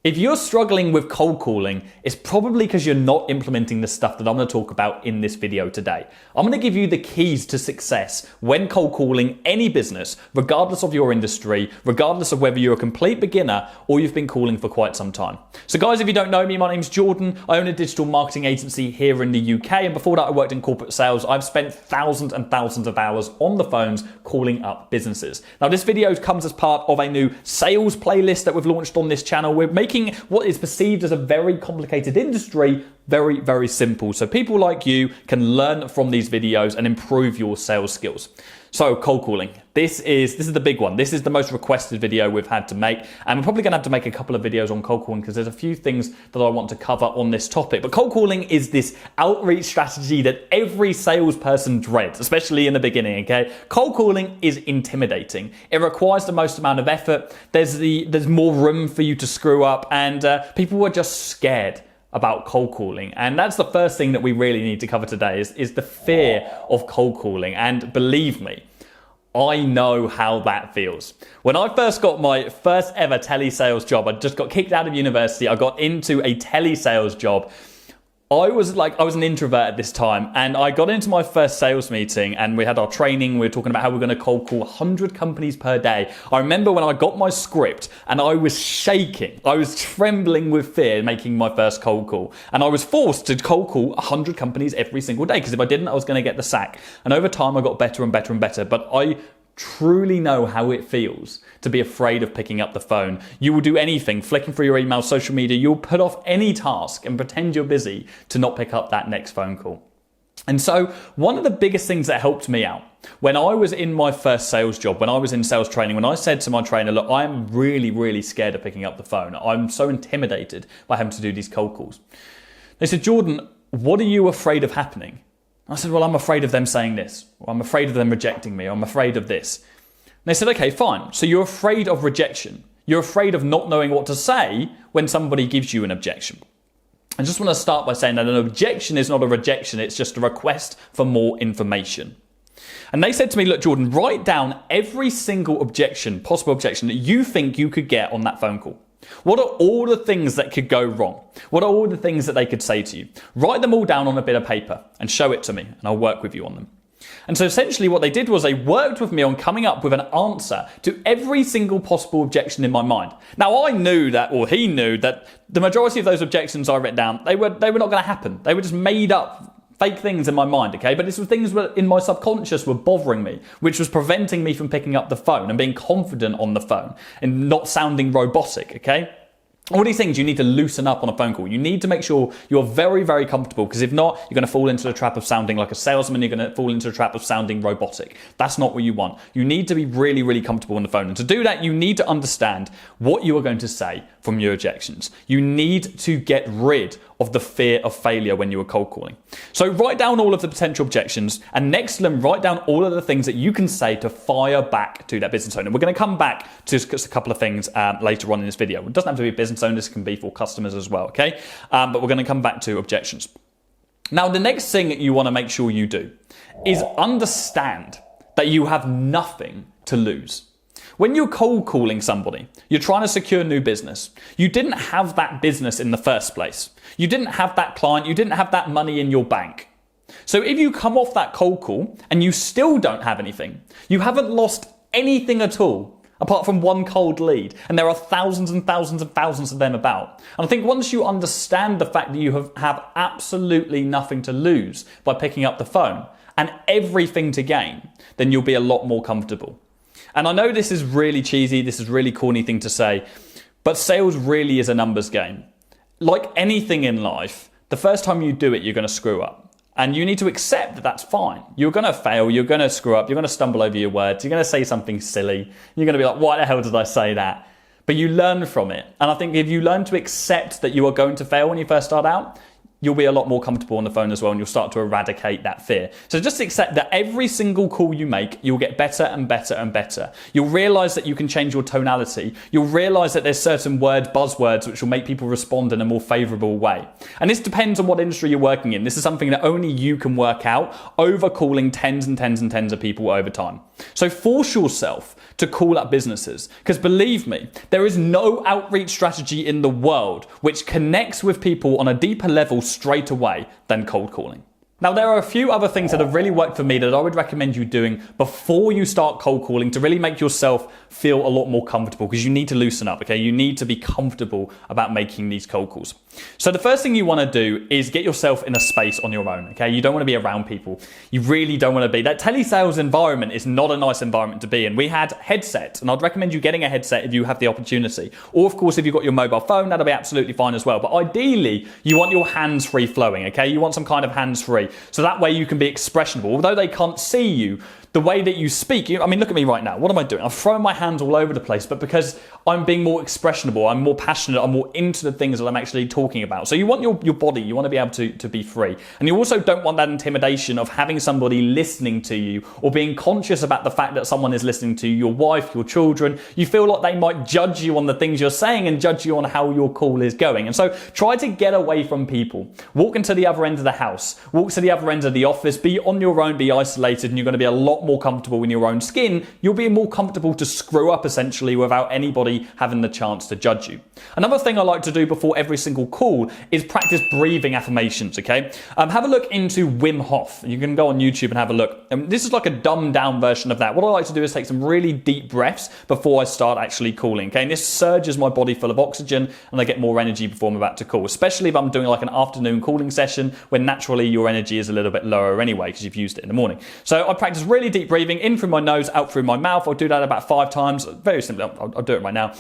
If you're struggling with cold calling, it's probably because you're not implementing the stuff that I'm going to talk about in this video today. I'm going to give you the keys to success when cold calling any business, regardless of your industry, regardless of whether you're a complete beginner or you've been calling for quite some time. So guys, if you don't know me, my name's Jordan. I own a digital marketing agency here in the UK, and before that I worked in corporate sales. I've spent thousands and thousands of hours on the phones calling up businesses. Now this video comes as part of a new sales playlist that we've launched on this channel. We're making what is perceived as a very complicated industry very, very simple, so people like you can learn from these videos and improve your sales skills. So cold calling, this is the big one. This is the most requested video we've had to make, and we're probably going to have to make a couple of videos on cold calling because there's a few things that I want to cover on this topic. But cold calling is this outreach strategy that every salesperson dreads, especially in the beginning, okay? Cold calling is intimidating. It requires the most amount of effort. There's more room for you to screw up, and people are just scared about cold calling. And that's the first thing that we really need to cover today is the fear of cold calling. And believe me, I know how that feels. When I first got my first ever telesales job, I just got kicked out of university. I got into a telesales job. I was an introvert at this time, and I got into my first sales meeting and we had our training. We were talking about how we're going to cold call 100 companies per day. I remember when I got my script and I was shaking. I was trembling with fear making my first cold call. And I was forced to cold call 100 companies every single day because if I didn't, I was going to get the sack. And over time, I got better and better and better. But I truly know how it feels to be afraid of picking up the phone. You will do anything, flicking through your email, social media, you'll put off any task and pretend you're busy to not pick up that next phone call. And so one of the biggest things that helped me out when I was in my first sales job, when I was in sales training, when I said to my trainer, look, I'm really, really scared of picking up the phone. I'm so intimidated by having to do these cold calls. They said, Jordan, what are you afraid of happening? I said, well, I'm afraid of them saying this, or I'm afraid of them rejecting me, or I'm afraid of this. And they said, okay, fine. So you're afraid of rejection. You're afraid of not knowing what to say when somebody gives you an objection. I just want to start by saying that an objection is not a rejection. It's just a request for more information. And they said to me, look, Jordan, write down every single objection, possible objection that you think you could get on that phone call. What are all the things that could go wrong? What are all the things that they could say to you? Write them all down on a bit of paper and show it to me, and I'll work with you on them. And so essentially what they did was they worked with me on coming up with an answer to every single possible objection in my mind. Now I knew that, or he knew that the majority of those objections I wrote down, they were not going to happen. They were just made up fake things in my mind, okay? But this was things that in my subconscious were bothering me, which was preventing me from picking up the phone and being confident on the phone and not sounding robotic, okay? All these things you need to loosen up on a phone call. You need to make sure you're very, very comfortable, because if not, you're going to fall into the trap of sounding like a salesman. You're going to fall into the trap of sounding robotic. That's not what you want. You need to be really, really comfortable on the phone. And to do that, you need to understand what you are going to say from your objections. You need to get rid of the fear of failure when you are cold calling. So write down all of the potential objections, and next to them, write down all of the things that you can say to fire back to that business owner. We're going to come back to just a couple of things later on in this video. It doesn't have to be business owners, it can be for customers as well, okay? But we're going to come back to objections. Now, the next thing that you want to make sure you do is understand that you have nothing to lose. When you're cold calling somebody, you're trying to secure new business. You didn't have that business in the first place. You didn't have that client. You didn't have that money in your bank. So if you come off that cold call and you still don't have anything, you haven't lost anything at all apart from one cold lead. And there are thousands and thousands and thousands of them about. And I think once you understand the fact that you have absolutely nothing to lose by picking up the phone and everything to gain, then you'll be a lot more comfortable. And I know this is really cheesy, this is a really corny thing to say, but sales really is a numbers game. Like anything in life, the first time you do it, you're going to screw up. And you need to accept that that's fine. You're going to fail, you're going to screw up, you're going to stumble over your words, you're going to say something silly, you're going to be like, why the hell did I say that? But you learn from it. And I think if you learn to accept that you are going to fail when you first start out, you'll be a lot more comfortable on the phone as well, and you'll start to eradicate that fear. So just accept that every single call you make, you'll get better and better and better. You'll realize that you can change your tonality. You'll realize that there's certain buzzwords, which will make people respond in a more favorable way. And this depends on what industry you're working in. This is something that only you can work out over calling tens and tens and tens of people over time. So force yourself to call up businesses, because believe me, there is no outreach strategy in the world which connects with people on a deeper level straight away than cold calling. Now, there are a few other things that have really worked for me that I would recommend you doing before you start cold calling to really make yourself feel a lot more comfortable, because you need to loosen up, okay? You need to be comfortable about making these cold calls. So the first thing you want to do is get yourself in a space on your own, okay? You don't want to be around people. You really don't want to be. That telesales environment is not a nice environment to be in. We had headsets, and I'd recommend you getting a headset if you have the opportunity. Or, of course, if you've got your mobile phone, that'll be absolutely fine as well. But ideally, you want your hands-free flowing, okay? You want some kind of hands-free. So that way you can be expressionable. Although they can't see you, the way that you speak, I mean, look at me right now. What am I doing? I'm throwing my hands all over the place, but because I'm being more expressionable, I'm more passionate, I'm more into the things that I'm actually talking about. So you want your body, you want to be able to be free. And you also don't want that intimidation of having somebody listening to you or being conscious about the fact that someone is listening to you, your wife, your children. You feel like they might judge you on the things you're saying and judge you on how your call is going. And so try to get away from people. Walk into the other end of the house, walk to the other end of the office, be on your own, be isolated, and you're going to be a lot more comfortable in your own skin. You'll be more comfortable to screw up essentially without anybody having the chance to judge you. Another thing I like to do before every single call is practice breathing affirmations, okay? Have a look into Wim Hof. You can go on YouTube and have a look. This is like a dumbed down version of that. What I like to do is take some really deep breaths before I start actually calling, okay? And this surges my body full of oxygen and I get more energy before I'm about to call, especially if I'm doing like an afternoon calling session when naturally your energy is a little bit lower anyway because you've used it in the morning. So I practice really deep breathing in through my nose, out through my mouth. I'll do that about 5 times. Very simply, I'll do it right now.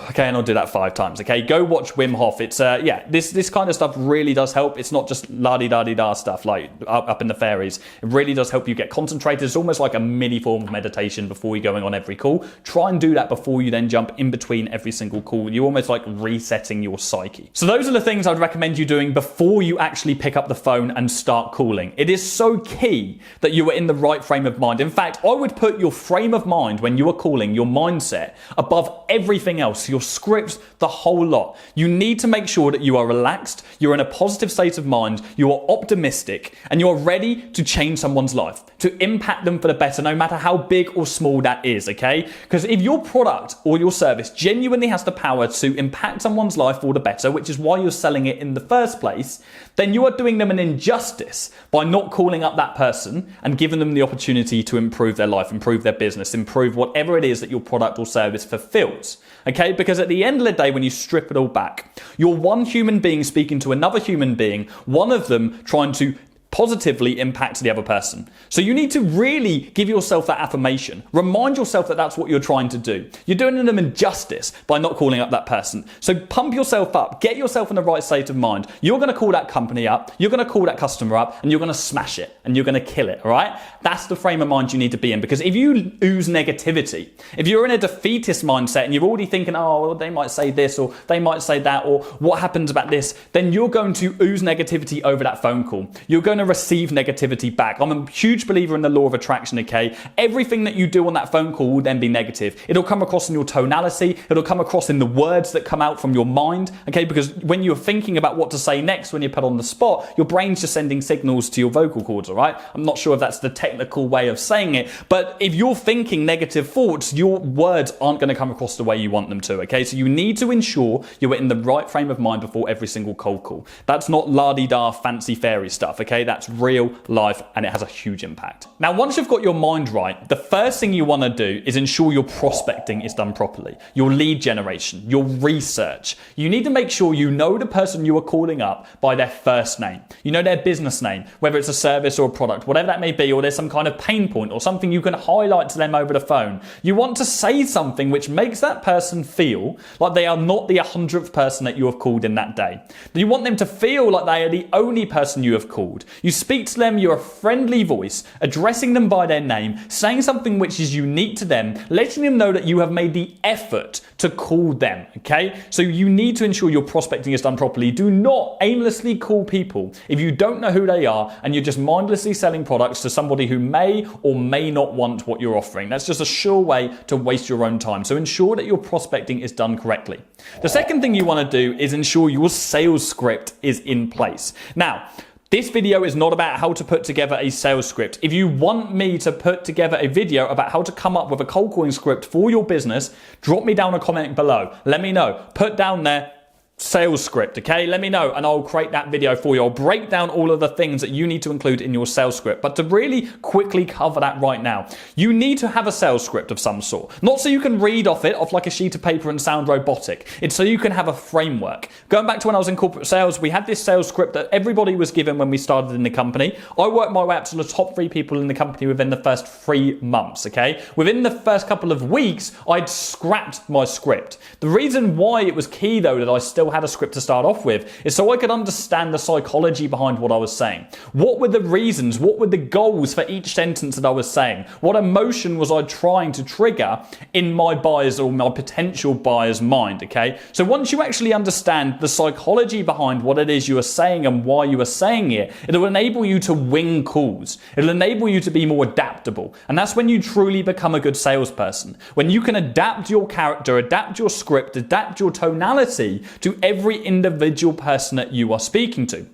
Okay, and I'll do that 5 times. Okay, go watch Wim Hof. It's this kind of stuff really does help. It's not just la-di-da-di-da stuff like up in the fairies. It really does help you get concentrated. It's almost like a mini form of meditation before you're going on every call. Try and do that before you then jump in between every single call. You're almost like resetting your psyche. So those are the things I'd recommend you doing before you actually pick up the phone and start calling. It is so key that you are in the right frame of mind. In fact, I would put your frame of mind when you are calling, your mindset, above everything else. Your scripts, the whole lot. You need to make sure that you are relaxed, you're in a positive state of mind, you are optimistic, and you are ready to change someone's life, to impact them for the better, no matter how big or small that is, okay? Because if your product or your service genuinely has the power to impact someone's life for the better, which is why you're selling it in the first place, then you are doing them an injustice by not calling up that person and giving them the opportunity to improve their life, improve their business, improve whatever it is that your product or service fulfills. Okay, because at the end of the day, when you strip it all back, you're one human being speaking to another human being, one of them trying to positively impact the other person. So you need to really give yourself that affirmation. Remind yourself that that's what you're trying to do. You're doing them injustice by not calling up that person. So pump yourself up. Get yourself in the right state of mind. You're going to call that company up. You're going to call that customer up and you're going to smash it and you're going to kill it, all right? That's the frame of mind you need to be in, because if you ooze negativity, if you're in a defeatist mindset and you're already thinking, oh, well, they might say this or they might say that or what happens about this, then you're going to ooze negativity over that phone call. You're going to receive negativity back. I'm a huge believer in the law of attraction, okay? Everything that you do on that phone call will then be negative. It'll come across in your tonality. It'll come across in the words that come out from your mind, okay? Because when you're thinking about what to say next, when you're put on the spot, your brain's just sending signals to your vocal cords, all right? I'm not sure if that's the technical way of saying it, but if you're thinking negative thoughts, your words aren't going to come across the way you want them to, okay? So you need to ensure you're in the right frame of mind before every single cold call. That's not la-di-da fancy fairy stuff, okay? That's real life and it has a huge impact. Now, once you've got your mind right, the first thing you want to do is ensure your prospecting is done properly. Your lead generation, your research. You need to make sure you know the person you are calling up by their first name. You know their business name, whether it's a service or a product, whatever that may be, or there's some kind of pain point or something you can highlight to them over the phone. You want to say something which makes that person feel like they are not the 100th person that you have called in that day. You want them to feel like they are the only person you have called. You speak to them, you're a friendly voice, addressing them by their name, saying something which is unique to them, letting them know that you have made the effort to call them, okay? So you need to ensure your prospecting is done properly. Do not aimlessly call people if you don't know who they are and you're just mindlessly selling products to somebody who may or may not want what you're offering. That's just a sure way to waste your own time. So ensure that your prospecting is done correctly. The second thing you want to do is ensure your sales script is in place. Now, this video is not about how to put together a sales script. If you want me to put together a video about how to come up with a cold calling script for your business, drop me down a comment below. Let me know. Put down there sales script, okay? Let me know and I'll create that video for you. I'll break down all of the things that you need to include in your sales script. But to really quickly cover that right now, you need to have a sales script of some sort. Not so you can read off it off like a sheet of paper and sound robotic. It's so you can have a framework. Going back to when I was in corporate sales, we had this sales script that everybody was given when we started in the company. I worked my way up to the top 3 people in the company within the first 3 months, okay? Within the first couple of weeks, I'd scrapped my script. The reason why it was key though that I still had a script to start off with is so I could understand the psychology behind what I was saying. What were the reasons? What were the goals for each sentence that I was saying? What emotion was I trying to trigger in my buyer's or my potential buyer's mind, okay? So once you actually understand the psychology behind what it is you are saying and why you are saying it, it'll enable you to win calls. It'll enable you to be more adaptable. And that's when you truly become a good salesperson. When you can adapt your character, adapt your script, adapt your tonality to every individual person that you are speaking to.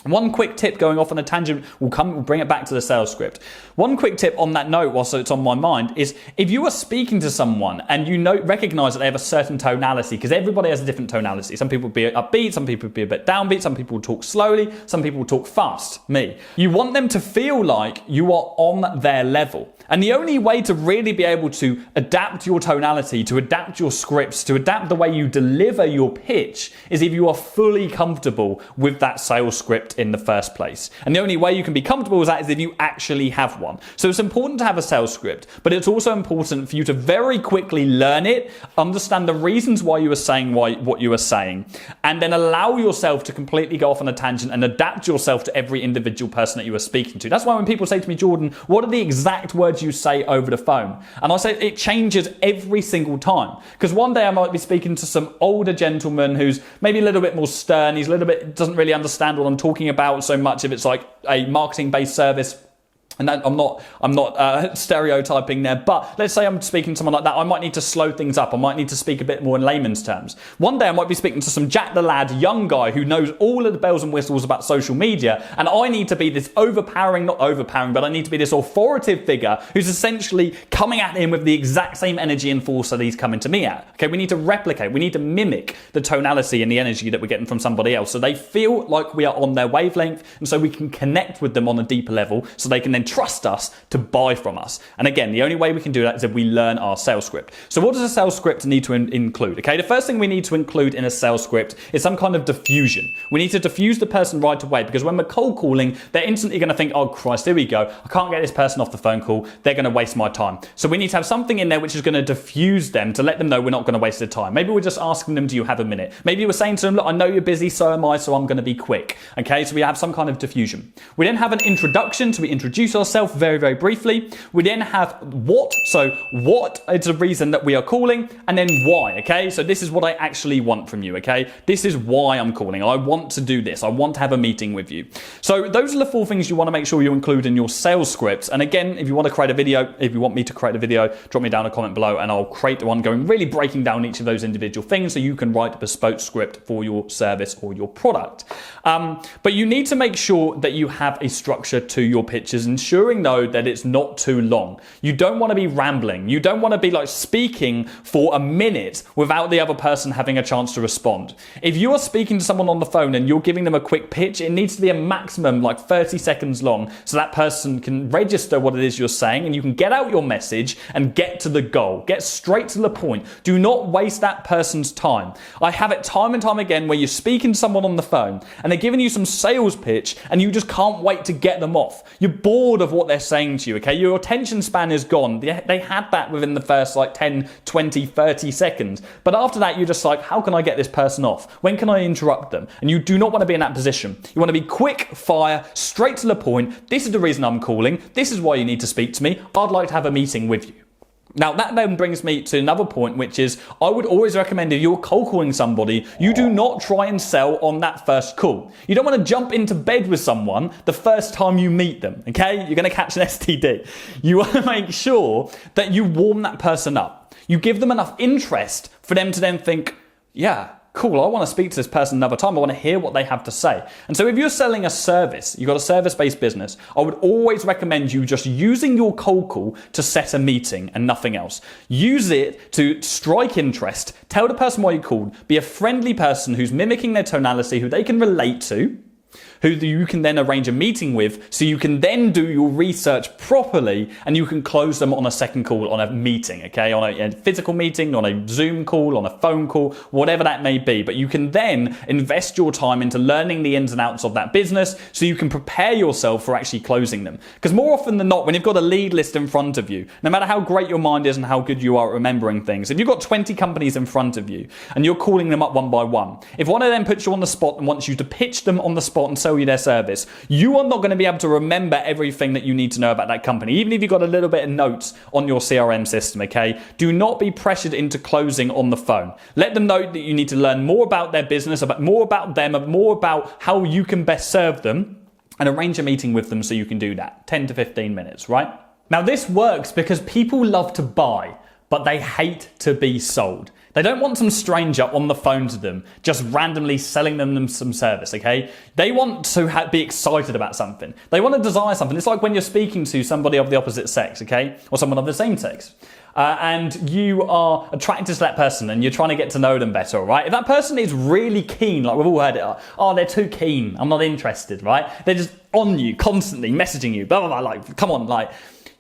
One quick tip, going off on a tangent, we'll bring it back to the sales script. One quick tip on that note, whilst it's on my mind, is if you are speaking to someone and you recognize that they have a certain tonality, because everybody has a different tonality. Some people will be upbeat, some people will be a bit downbeat, some people will talk slowly, some people will talk fast, me. You want them to feel like you are on their level. And the only way to really be able to adapt your tonality, to adapt your scripts, to adapt the way you deliver your pitch is if you are fully comfortable with that sales script in the first place. And the only way you can be comfortable with that is if you actually have one. So it's important to have a sales script, but it's also important for you to very quickly learn it, understand the reasons why you are saying what you are saying, and then allow yourself to completely go off on a tangent and adapt yourself to every individual person that you are speaking to. That's why when people say to me, Jordan, what are the exact words you say over the phone? And I say it changes every single time. Because one day I might be speaking to some older gentleman who's maybe a little bit more stern. He's a little bit, doesn't really understand what I'm talking about so much if it's like a marketing-based service. And I'm not stereotyping there, but let's say I'm speaking to someone like that, I might need to slow things up. I might need to speak a bit more in layman's terms. One day I might be speaking to some Jack the Lad young guy who knows all of the bells and whistles about social media, and I need to be this not overpowering, but I need to be this authoritative figure who's essentially coming at him with the exact same energy and force that he's coming to me at. Okay, we need to replicate, we need to mimic the tonality and the energy that we're getting from somebody else so they feel like we are on their wavelength, and so we can connect with them on a deeper level so they can then trust us to buy from us. And again, the only way we can do that is if we learn our sales script. So what does a sales script need to include? Okay, the first thing we need to include in a sales script is some kind of diffusion. We need to diffuse the person right away, because when we're cold calling, they're instantly going to think, oh Christ, here we go. I can't get this person off the phone call. They're going to waste my time. So we need to have something in there which is going to diffuse them to let them know we're not going to waste their time. Maybe we're just asking them, do you have a minute? Maybe we're saying to them, look, I know you're busy, so am I, so I'm going to be quick. Okay, so we have some kind of diffusion. We then have an introduction, so we introduce ourselves very, very briefly. We then have what, so what is the reason that we are calling, and then why, okay? So this is what I actually want from you, okay? This is why I'm calling. I want to do this. I want to have a meeting with you. So those are the 4 things you want to make sure you include in your sales scripts. And again, if you want to create a video, if you want me to create a video, drop me down a comment below and I'll create one going really breaking down each of those individual things so you can write a bespoke script for your service or your product. But you need to make sure that you have a structure to your pitches, ensuring though that it's not too long. You don't want to be rambling. You don't want to be like speaking for a minute without the other person having a chance to respond. If you are speaking to someone on the phone and you're giving them a quick pitch, it needs to be a maximum like 30 seconds long so that person can register what it is you're saying and you can get out your message and get to the goal. Get straight to the point. Do not waste that person's time. I have it time and time again where you're speaking to someone on the phone and they're giving you some sales pitch and you just can't wait to get them off. You're bored bored of what they're saying to you, okay? Your attention span is gone. They had that within the first 10, 20, 30 seconds. But after that, you're just like, how can I get this person off? When can I interrupt them? And you do not want to be in that position. You want to be quick, fire, straight to the point. This is the reason I'm calling. This is why you need to speak to me. I'd like to have a meeting with you. Now, that then brings me to another point, which is I would always recommend if you're cold calling somebody, you do not try and sell on that first call. You don't want to jump into bed with someone the first time you meet them, okay? You're going to catch an STD. You want to make sure that you warm that person up. You give them enough interest for them to then think, yeah, cool, I want to speak to this person another time. I want to hear what they have to say. And so if you're selling a service, you've got a service-based business, I would always recommend you just using your cold call to set a meeting and nothing else. Use it to strike interest, tell the person why you called, be a friendly person who's mimicking their tonality, who they can relate to, who you can then arrange a meeting with, so you can then do your research properly and you can close them on a second call, on a meeting, okay? On a physical meeting, on a Zoom call, on a phone call, whatever that may be. But you can then invest your time into learning the ins and outs of that business so you can prepare yourself for actually closing them. Because more often than not, when you've got a lead list in front of you, no matter how great your mind is and how good you are at remembering things, if you've got 20 companies in front of you and you're calling them up one by one, if one of them puts you on the spot and wants you to pitch them on the spot and sell you their service, you are not going to be able to remember everything that you need to know about that company, even if you've got a little bit of notes on your CRM system, okay? Do not be pressured into closing on the phone. Let them know that you need to learn more about their business, more about them, more about how you can best serve them, and arrange a meeting with them so you can do that. 10 to 15 minutes, right? Now this works because people love to buy, but they hate to be sold. They don't want some stranger on the phone to them, just randomly selling them some service, okay? They want to be excited about something. They want to desire something. It's like when you're speaking to somebody of the opposite sex, okay? Or someone of the same sex. And you are attracted to that person and you're trying to get to know them better, right? If that person is really keen, like we've all heard it, oh, they're too keen, I'm not interested, right? They're just on you, constantly messaging you, blah, blah, blah, like, come on, like,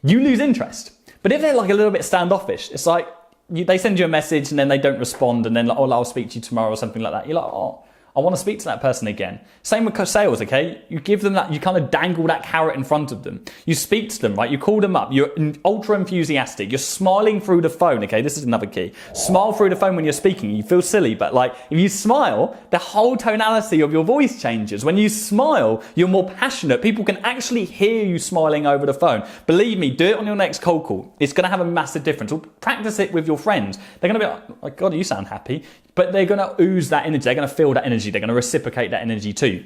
you lose interest. But if they're like a little bit standoffish, it's like, they send you a message and then they don't respond and then like, oh, I'll speak to you tomorrow or something like that. You're like, oh, I want to speak to that person again. Same with sales, okay? You give them that, you kind of dangle that carrot in front of them. You speak to them, right? You call them up. You're ultra enthusiastic. You're smiling through the phone, okay? This is another key. Smile through the phone when you're speaking. You feel silly, but like if you smile, the whole tonality of your voice changes. When you smile, you're more passionate. People can actually hear you smiling over the phone. Believe me, do it on your next cold call. It's going to have a massive difference. Or practice it with your friends. They're going to be like, God, you sound happy. But they're going to ooze that energy. They're going to feel that energy. They're going to reciprocate that energy too.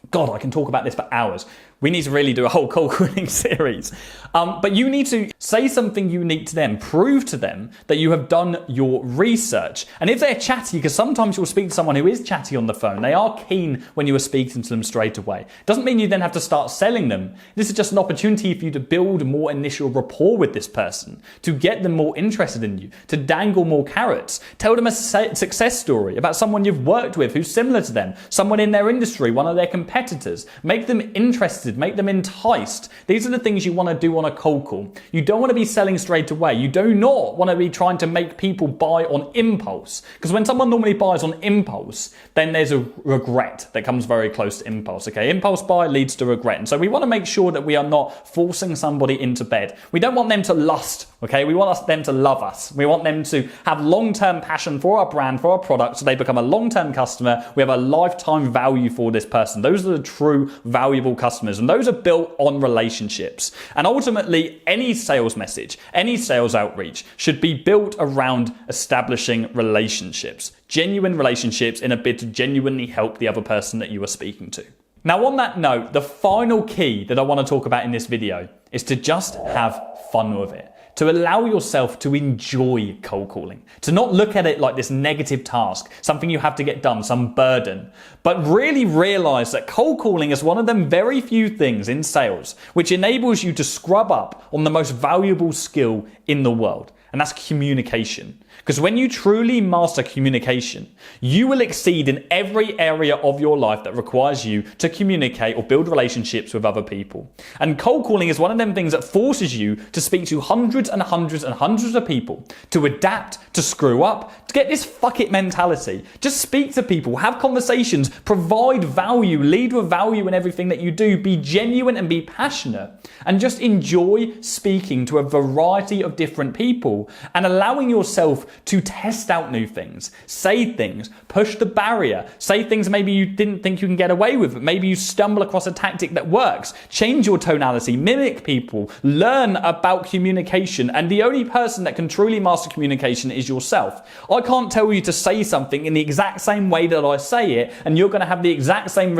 God, I can talk about this for hours. We need to really do a whole cold calling series. But you need to say something unique to them. Prove to them that you have done your research. And if they're chatty, because sometimes you'll speak to someone who is chatty on the phone, they are keen when you are speaking to them straight away. Doesn't mean you then have to start selling them. This is just an opportunity for you to build more initial rapport with this person, to get them more interested in you, to dangle more carrots. Tell them a success story about someone you've worked with who's similar to them, someone in their industry, one of their competitors. Make them interested. Make them enticed. These are the things you want to do on a cold call. You don't want to be selling straight away. You do not want to be trying to make people buy on impulse. Because when someone normally buys on impulse, then there's a regret that comes very close to impulse. Okay, impulse buy leads to regret. And so we want to make sure that we are not forcing somebody into bed. We don't want them to lust. Okay, we want them to love us. We want them to have long-term passion for our brand, for our product, so they become a long-term customer. We have a lifetime value for this person. Those are the true valuable customers, and those are built on relationships. And ultimately, any sales message, any sales outreach should be built around establishing relationships, genuine relationships in a bid to genuinely help the other person that you are speaking to. Now, on that note, the final key that I want to talk about in this video is to just have fun with it. To allow yourself to enjoy cold calling, to not look at it like this negative task, something you have to get done, some burden, but really realize that cold calling is one of them very few things in sales which enables you to scrub up on the most valuable skill in the world, and that's communication. Because when you truly master communication, you will exceed in every area of your life that requires you to communicate or build relationships with other people. And cold calling is one of them things that forces you to speak to hundreds and hundreds and hundreds of people, to adapt, to screw up, to get this fuck it mentality. Just speak to people, have conversations, provide value, lead with value in everything that you do, be genuine and be passionate, and just enjoy speaking to a variety of different people and allowing yourself to test out new things, say things, push the barrier, say things maybe you didn't think you can get away with, but maybe you stumble across a tactic that works, change your tonality, mimic people, learn about communication, and the only person that can truly master communication is yourself. I can't tell you to say something in the exact same way that I say it, and you're going to have the exact same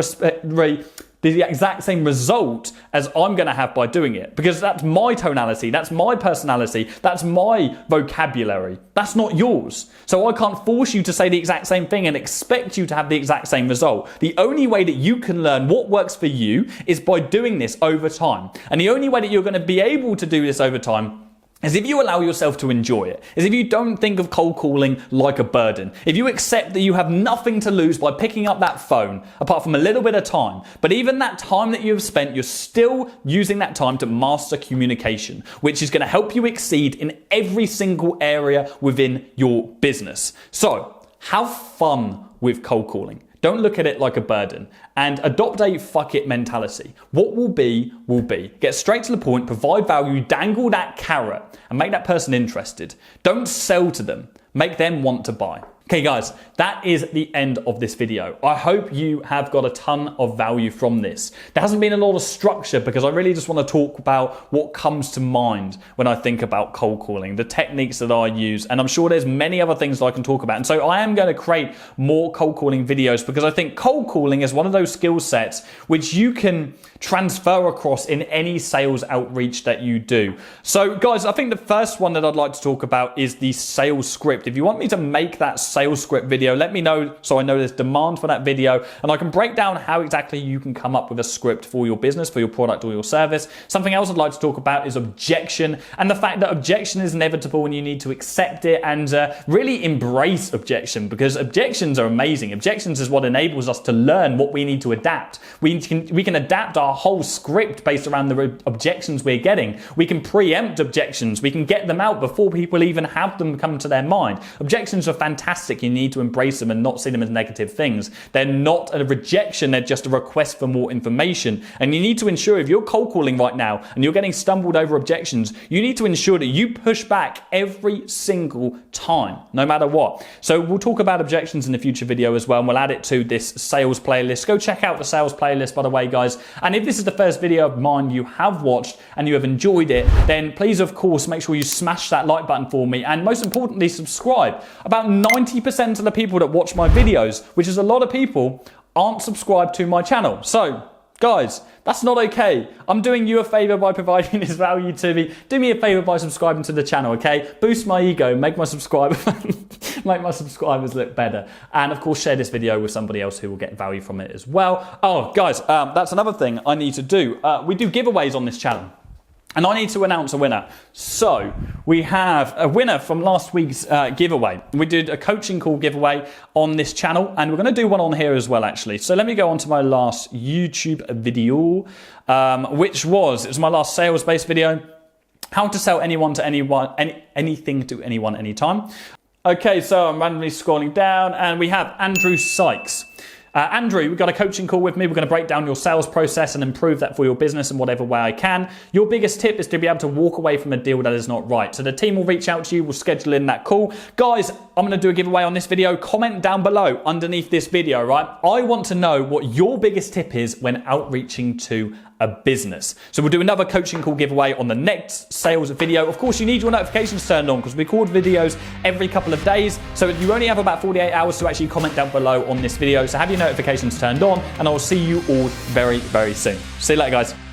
result as I'm going to have by doing it, because that's my tonality, that's my personality, that's my vocabulary, that's not yours. So I can't force you to say the exact same thing and expect you to have the exact same result. The only way that you can learn what works for you is by doing this over time. And the only way that you're going to be able to do this over time is if you allow yourself to enjoy it, is if you don't think of cold calling like a burden, if you accept that you have nothing to lose by picking up that phone, apart from a little bit of time, but even that time that you have spent, you're still using that time to master communication, which is going to help you exceed in every single area within your business. So, have fun with cold calling. Don't look at it like a burden, and adopt a fuck it mentality. What will be, will be. Get straight to the point, provide value, dangle that carrot, and make that person interested. Don't sell to them. Make them want to buy. Okay guys, that is the end of this video. I hope you have got a ton of value from this. There hasn't been a lot of structure because I really just want to talk about what comes to mind when I think about cold calling, the techniques that I use, and I'm sure there's many other things that I can talk about. And so I am going to create more cold calling videos because I think cold calling is one of those skill sets which you can transfer across in any sales outreach that you do. So guys, I think the first one that I'd like to talk about is the sales script. If you want me to make that sales script video, let me know so I know there's demand for that video and I can break down how exactly you can come up with a script for your business, for your product or your service. Something else I'd like to talk about is objection, and the fact that objection is inevitable and you need to accept it and really embrace objection, because objections are amazing. Objections is what enables us to learn what we need to adapt. We can adapt our whole script based around the objections we're getting. We can preempt objections. We can get them out before people even have them come to their mind. Objections are fantastic. You need to embrace them and not see them as negative things. They're not a rejection, they're just a request for more information. And you need to ensure, if you're cold calling right now and you're getting stumbled over objections, you need to ensure that you push back every single time, no matter what. So we'll talk about objections in a future video as well, and we'll add it to this sales playlist. Go check out the sales playlist, by the way, guys. And if this is the first video of mine you have watched and you have enjoyed it, then please, of course, make sure you smash that like button for me, and most importantly, subscribe. About 90% of the people that watch my videos, which is a lot of people, aren't subscribed to my channel. So, guys, that's not okay. I'm doing you a favor by providing this value to me. Do me a favor by subscribing to the channel, okay? Boost my ego, make my subscribers look better. And of course, share this video with somebody else who will get value from it as well. Oh, guys, that's another thing I need to do. We do giveaways on this channel, and I need to announce a winner. So we have a winner from last week's giveaway. We did a coaching call giveaway on this channel, and we're going to do one on here as well, actually. So let me go on to my last YouTube video, which was my last sales-based video. How to sell anything to anyone, anytime. Okay, so I'm randomly scrolling down, and we have Andrew Sykes. Andrew, we've got a coaching call with me. We're going to break down your sales process and improve that for your business in whatever way I can. Your biggest tip is to be able to walk away from a deal that is not right. So the team will reach out to you. We'll schedule in that call. Guys, I'm going to do a giveaway on this video. Comment down below underneath this video, right? I want to know what your biggest tip is when outreaching to a business. So we'll do another coaching call giveaway on the next sales video. Of course, you need your notifications turned on because we record videos every couple of days. So you only have about 48 hours to actually comment down below on this video. So have your notifications turned on, and I'll see you all very, very soon. See you later, guys.